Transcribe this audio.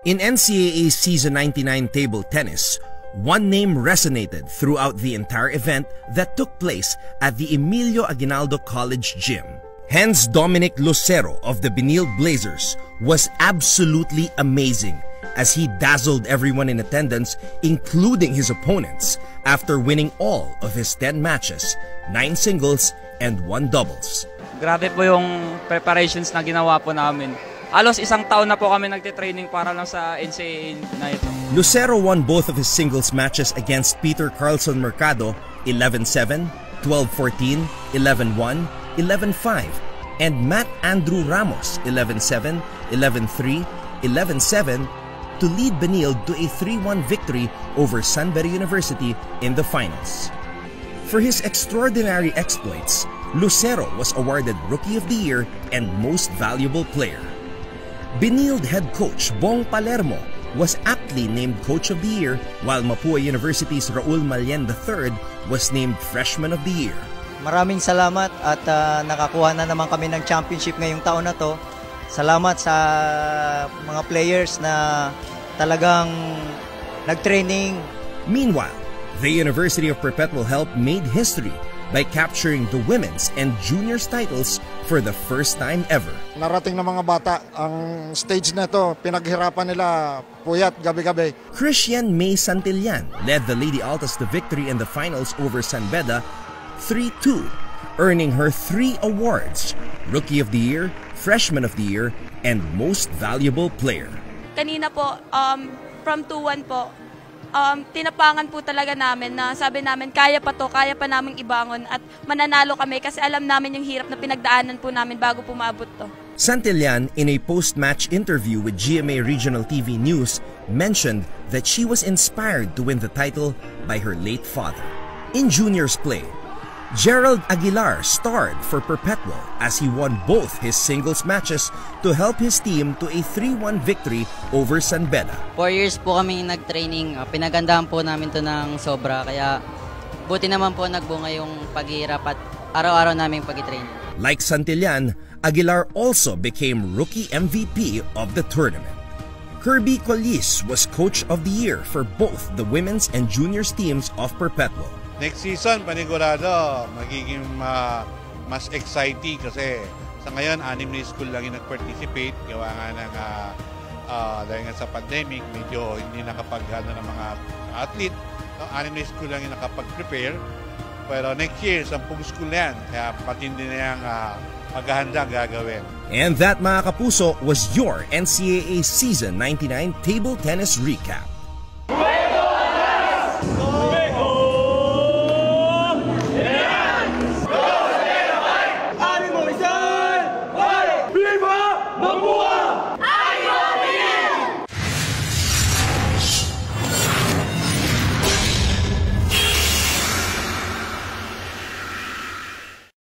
In NCAA Season 99 table tennis, one name resonated throughout the entire event that took place at the Emilio Aguinaldo College Gym. Hans Dominic Lucero of the Benilde Blazers was absolutely amazing as he dazzled everyone in attendance, including his opponents, after winning all of his 10 matches, 9 singles and 1 doubles. Grabe po yung preparations na ginawa po namin. Halos isang taon na po kami nagtitraining para lang sa NCAA na ito. Lucero won both of his singles matches against Peter Carlson Mercado 11-7, 12-14, 11-1, 11-5, and Matt Andrew Ramos 11-7, 11-3, 11-7 to lead Benilde to a 3-1 victory over San Beda University in the finals. For his extraordinary exploits, Lucero was awarded Rookie of the Year and Most Valuable Player. Benilde head coach Bong Palermo was aptly named Coach of the Year, while Mapua University's Raul Malien III was named Freshman of the Year. Maraming salamat at nakakuha na naman kami ng championship ngayong taon na to. Salamat sa mga players na talagang nag-training. Meanwhile, the University of Perpetual Help made history by capturing the women's and juniors titles for the first time ever. Narating ng mga bata ang stage na ito, pinaghirapan nila puyat gabi-gabi. Christian May Santillan led the Lady Altas to victory in the finals over San Beda 3-2, earning her 3 awards: Rookie of the Year, Freshman of the Year, and Most Valuable Player. Kanina po, from 2-1 po, tinapangan po talaga namin na sabi namin kaya pa to, kaya pa namin ibangon at mananalo kami kasi alam namin yung hirap na pinagdaanan po namin bago pumabot to. Santillan, in a post-match interview with GMA Regional TV News, mentioned that she was inspired to win the title by her late father. In juniors play, Gerald Aguilar starred for Perpetual as he won both his singles matches to help his team to a 3-1 victory over San Beda. 4 years po kami nag-training. Pinagandaan po namin to ng sobra. Kaya buti naman po nagbunga yung paghihirap at araw-araw namin pag-training. Like Santillan, Aguilar also became Rookie MVP of the tournament. Kirby Collis was Coach of the Year for both the women's and juniors teams of Perpetual. Next season, panigurado, magiging mas exciting kasi sa ngayon, 6 na school lang yung nag-participate. Gawa nga ng, dahil nga sa pandemic, medyo hindi nakapag-ano ng mga athlete. 6 na school lang yung nakapag-prepare. Pero next year, 10 school na yan. Kaya patindi na yung maghahanda gagawin. And that, mga kapuso, was your NCAA Season 99 Table Tennis Recap.